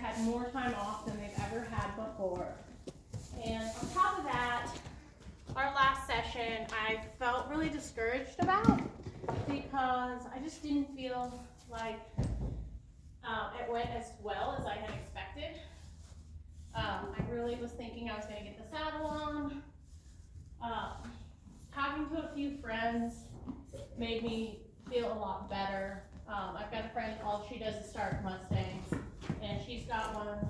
had more time off than they've ever had before. And on top of that, our last session I felt really discouraged about because I just didn't feel like it went as well as I had expected. I really was thinking I was going to get the saddle on. Talking to a few friends made me feel a lot better. I've got a friend, all she does is start Mustangs, and she's got one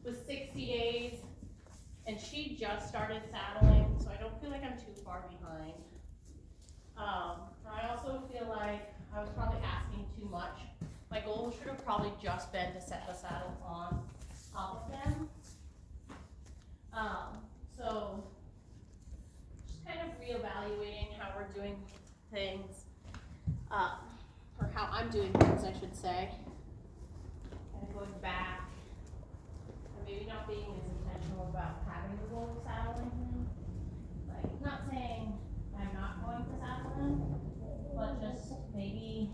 with 60 days, and she just started saddling, so I don't feel like I'm too far behind. I also feel like I was probably asking too much. My goal should have probably just been to set the saddle on top of them. So just kind of reevaluating how we're doing things, or how I'm doing things, I should say. And going back, and maybe not being as intentional about having the goal of saddling him. Like, not saying I'm not going to saddle him, but just maybe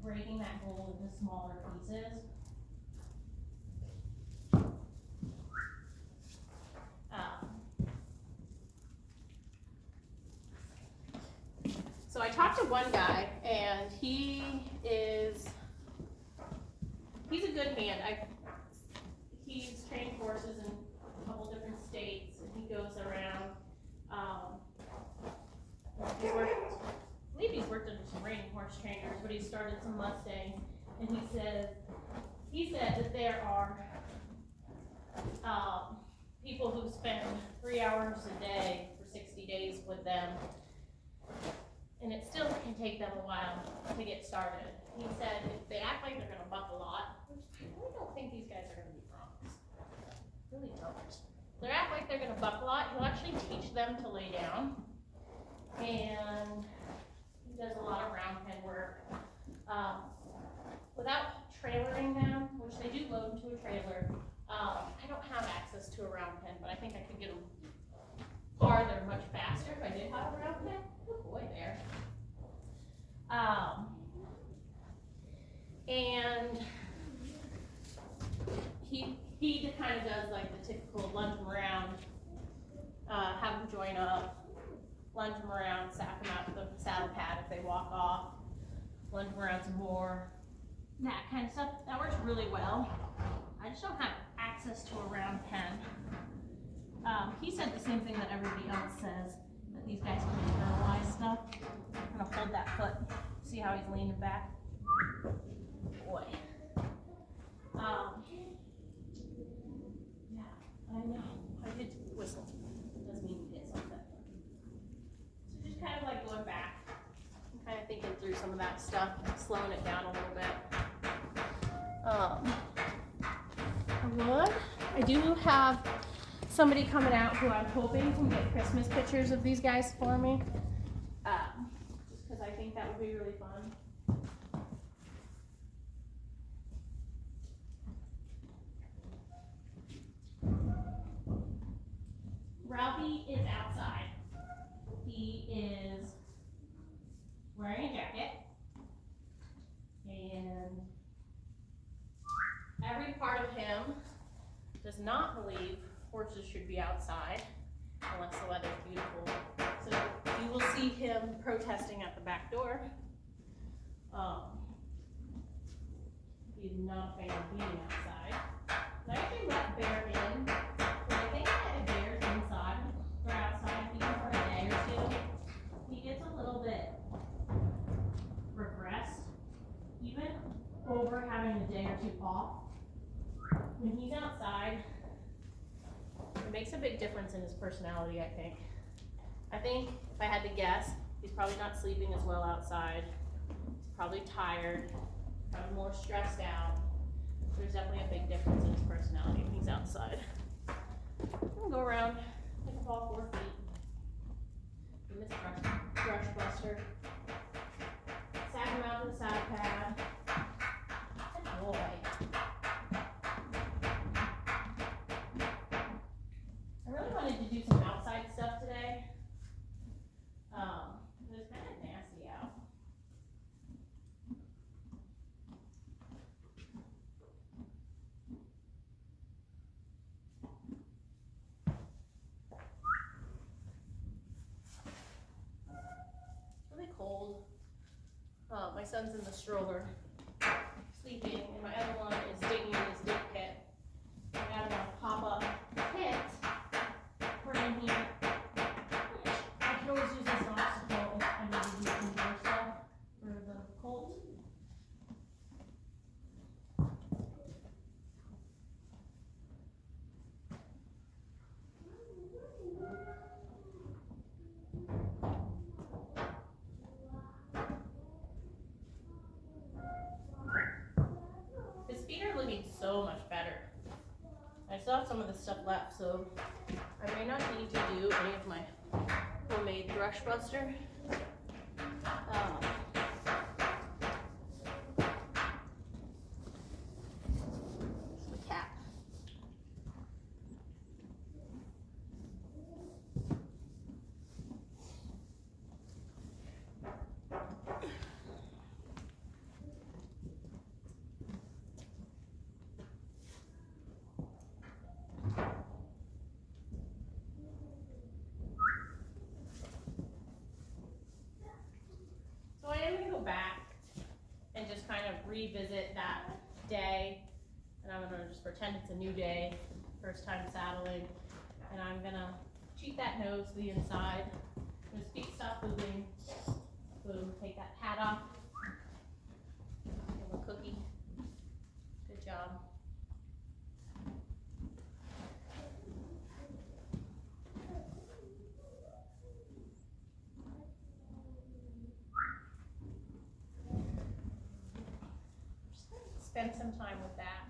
breaking that goal into smaller pieces. So I talked to one guy, and he's a good hand. He's trained horses in a couple different states, and he goes around. I believe he's worked under some reining horse trainers, but he started some Mustangs, and he said that there are people who spend 3 hours a day for 60 days with them, and it still can take them a while to get started. He said if they act like they're going to buck a lot, which I really don't think these guys are going to be broncs. Really don't. They act like they're going to buck a lot. He'll actually teach them to lay down, and he does a lot of round pen work. Without trailering them, which they do load into a trailer, I don't have access to a round pen, but I think I could get them farther much faster if I did have a round pen. Good boy there. And he kind of does like the typical lunge them around, have them join up, lunge them around, sap them out to the saddle pad if they walk off, lunge them around some more, that kind of stuff. That works really well. I just don't have access to a round pen. He said the same thing that everybody else says, that these guys can internalize stuff. I'm gonna hold that foot, see how he's leaning back. Boy. Yeah, I know. I did whistle. It doesn't mean you did something. So just kind of like going back, and kind of thinking through some of that stuff, slowing it down a little bit. I do have somebody coming out who I'm hoping can get Christmas pictures of these guys for me. Just because I think that would be really fun. Ralphie is outside. He is wearing a jacket. And every part of him does not believe horses should be outside unless the weather's beautiful. So you will see him protesting at the back door. He's not a fan of being outside. I actually let Bear in, but I think that if Bear's inside or outside, even for a day or two, he gets a little bit regressed, even over having a day or two off. When he's outside, it makes a big difference in his personality, I think. I think if I had to guess, he's probably not sleeping as well outside. He's probably tired, probably more stressed out. There's definitely a big difference in his personality when he's outside. I'm gonna go around, pick up all 4 feet. Give this brush buster. Sag him out to the saddle pad. Good boy. I really wanted to do some outside stuff today. It was kind of nasty out. son's in the stroller, sleeping, and my other one is digging in his dig pit. I got a pop-up pit for in here, which I can always use as an obstacle if I need to do indoor stuff for the colt. His feet are looking so much better. I still have some of this stuff left, so I may not need to do any of my homemade brush buster. The cat. So I am gonna go back and just kind of revisit that day, and I'm gonna just pretend it's a new day, first time saddling, and I'm gonna cheat that nose to the inside. His feet stop moving. Boom, take that hat off. Give him a cookie. Good job. Spend some time with that.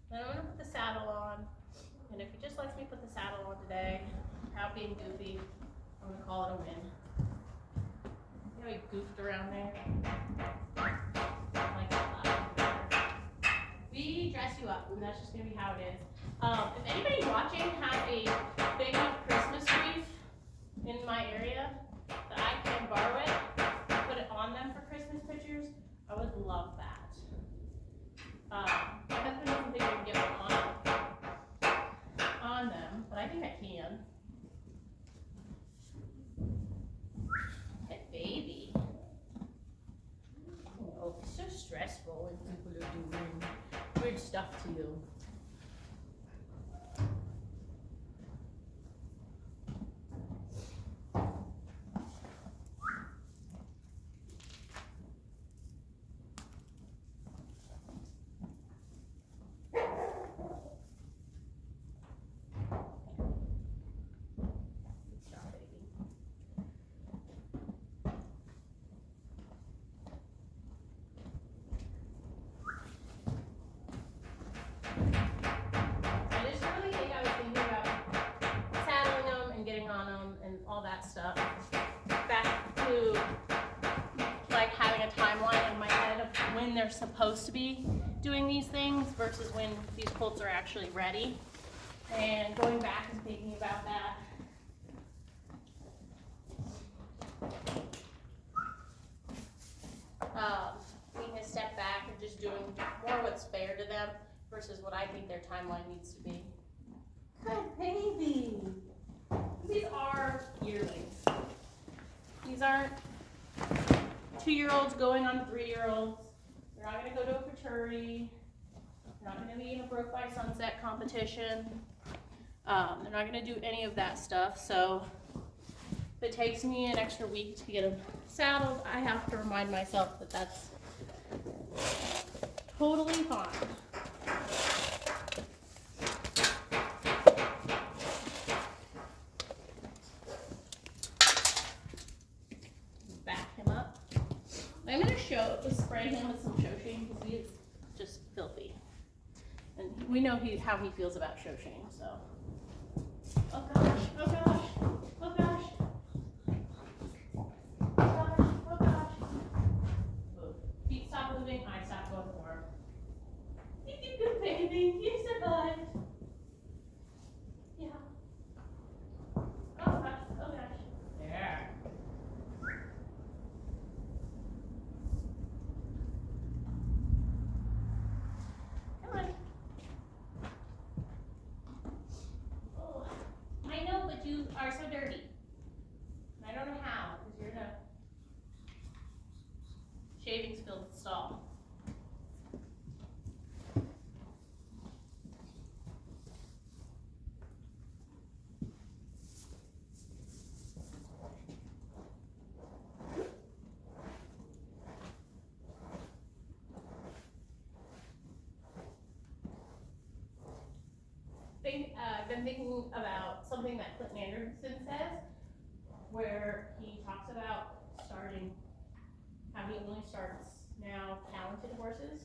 Then I'm gonna put the saddle on, and if he just lets me put the saddle on today, without being goofy, I'm gonna call it a win. You know, he goofed around there. Like that. We dress you up, and that's just gonna be how it is. If anybody watching has a big enough Christmas wreath in my area that I can borrow it and put it on them for Christmas pictures, I would love that. My husband doesn't think I can get one on them, but I think I can. Hey, baby. Oh, it's so stressful when people are doing weird stuff to you. Stuff back to like having a timeline in my head of when they're supposed to be doing these things versus when these colts are actually ready, and going back and thinking about that. Taking a step back and just doing more what's fair to them versus what I think their timeline needs to be. Good baby. These are yearlings. These aren't 2-year-olds going on 3-year-olds. They're not going to go to a fraternity. They're not going to be in a Broke by Sunset competition. They're not going to do any of that stuff. So if it takes me an extra week to get them saddled, I have to remind myself that that's totally fine. Spray him with some Shoshing because he is just filthy, and we know how he feels about Shoshing. So, oh gosh, oh gosh, oh gosh, oh gosh, oh gosh. Move. Feet stop moving. I stop going for him. You did good, baby. You survived. Yeah. Oh gosh, oh gosh. There. Are so dirty. I don't know how, because you're in a shavings filled been thinking about something that Clinton Anderson says, where he talks about how he only starts now talented horses,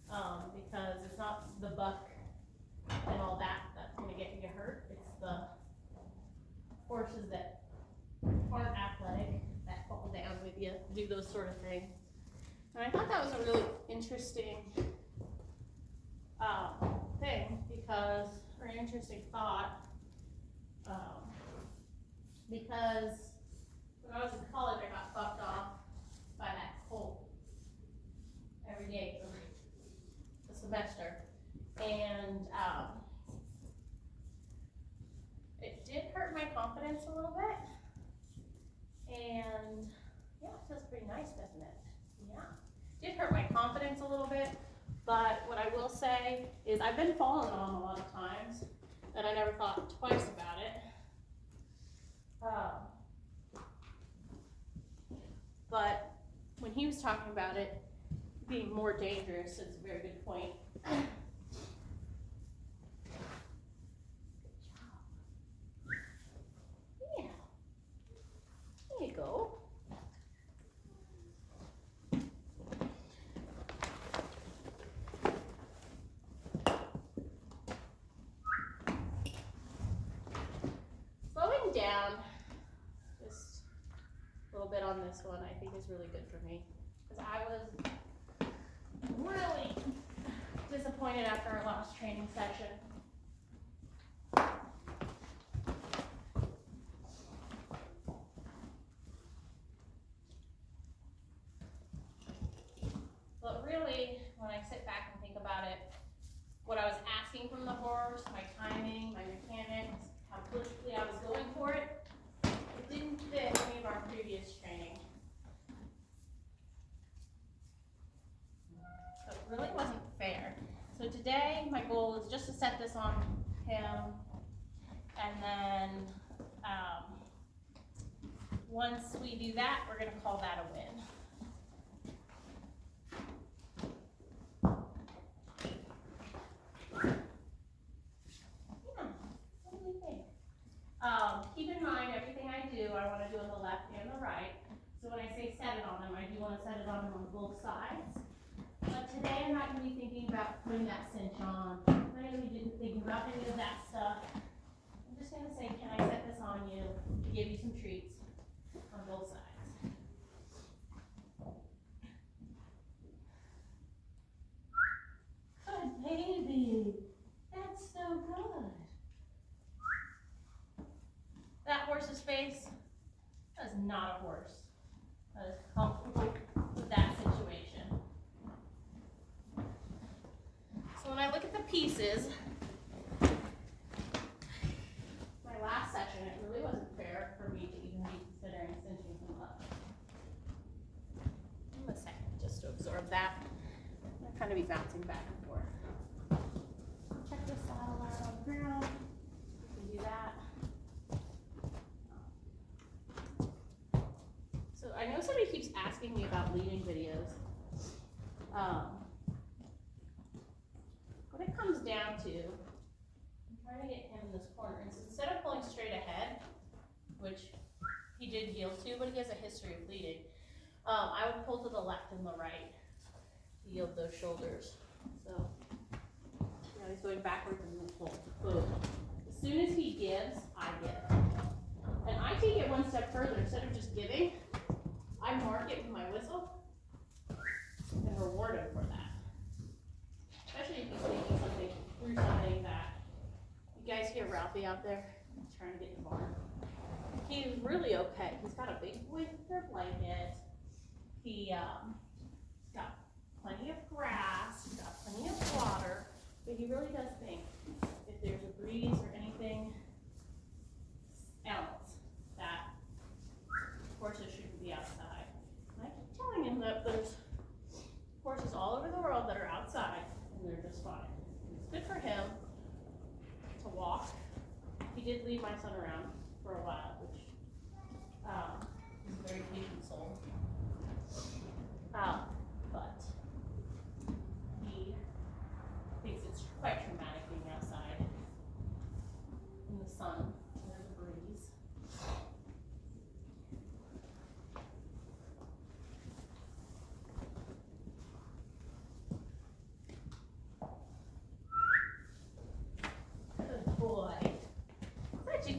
because it's not the buck and all that's gonna get you hurt. It's the horses that aren't athletic, that fall down with you, do those sort of things. And I thought that was a really interesting thing, because, or an interesting thought, because when I was in college, I got bucked off by that colt every day for the semester, and it did hurt my confidence a little bit, and yeah, it feels pretty nice, doesn't it? Yeah, it did hurt my confidence a little bit, but what I will say is I've been fallen on a lot of times, and I never thought twice about it. But when he was talking about it being more dangerous, it's a very good point. Yeah. There you go. Slowing down just a little bit on this one, I think is really good for me, because I was really disappointed after our last training session. But really, when I sit back and think about it, what I was asking from the horse, my timing, my mechanics, how quickly I was going for it, it didn't fit any of our previous training. So it really wasn't fair. So today, my goal is just to set this on him, and then once we do that, we're going to call that a win. Keep in mind, everything I do, I want to do on the left and the right. So when I say set it on them, I do want to set it on them on both sides. But today I'm not going to be thinking about putting that cinch on. I'm not going to be thinking about any of that stuff. I'm just going to say, can I set this on you to give you some treats on both sides? Good baby. That's so good. That horse's face, that is not a horse that is comfortable with that situation. So when I look at the pieces, my last session, it really wasn't fair for me to even be considering cinching him up. In a second, just to absorb that. I'll kind of be bouncing back and forth. Check the saddle out on the ground. You can do that. I know somebody keeps asking me about leading videos. What it comes down to, I'm trying to get him in this corner, and so instead of pulling straight ahead, which he did yield to, but he has a history of leading, I would pull to the left and the right to yield those shoulders. So, now he's going backwards and then pull. Boom. As soon as he gives, I give. And I take it one step further. Instead of just giving, I mark it with my whistle and reward him for that. Especially if he's taking something through something that, you guys hear Ralphie out there trying to get in the barn. He's really okay. He's got a big winter blanket. He's got plenty of grass. He's got plenty of water. But he really does think if there's a breeze or anything else, that horses shouldn't be outside. I keep telling him that there's horses all over the world that are outside and they're just fine. It's good for him to walk. He did leave my son around for a while, which he's a very patient soul. But he thinks it's quite traumatic being outside.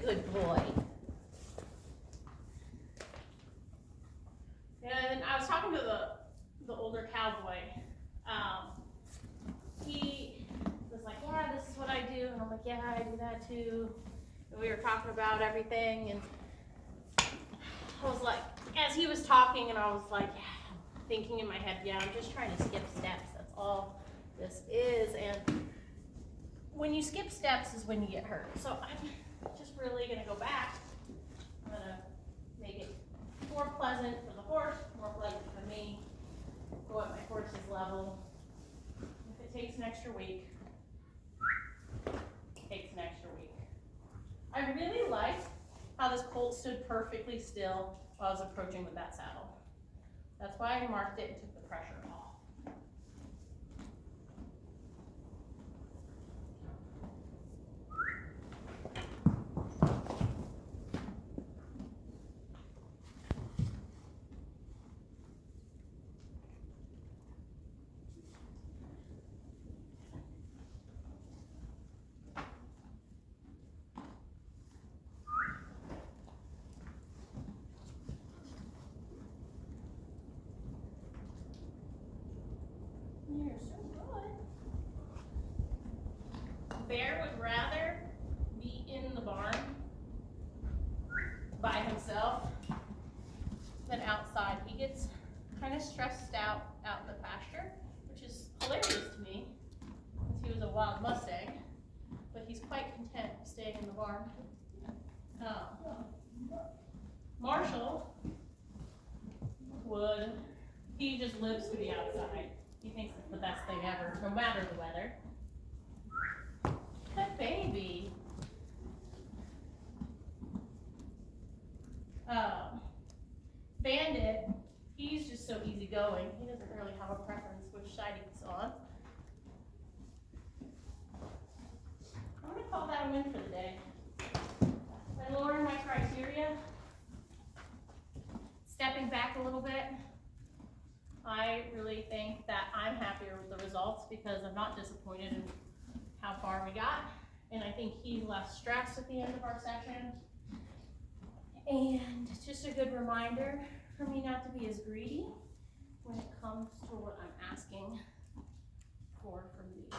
good boy. And I was talking to the older cowboy. He was like, yeah, this is what I do. And I'm like, yeah, I do that too. And we were talking about everything. And I was like, as he was talking, and I was like, yeah, thinking in my head, yeah, I'm just trying to skip steps. That's all this is. And when you skip steps is when you get hurt. So I'm just really going to go back. I'm going to make it more pleasant for the horse, more pleasant for me. Go at my horse's level. If it takes an extra week, it takes an extra week. I really liked how this colt stood perfectly still while I was approaching with that saddle. That's why I marked it and took the pressure off. You're so good. Bear would rather be in the barn by himself than outside. He gets kind of stressed out in the pasture, which is hilarious to me, since he was a wild Mustang, but he's quite content staying in the barn. Marshall he just lives to be outside. He thinks it's the best thing ever, no matter the weather. Good baby. Bandit, he's just so easygoing. He doesn't really have a preference which side he's on. I'm going to call that a win for the day. By lowering my criteria, stepping back a little bit, I really think that I'm happier with the results because I'm not disappointed in how far we got. And I think he's less stressed at the end of our session. And it's just a good reminder for me not to be as greedy when it comes to what I'm asking for from the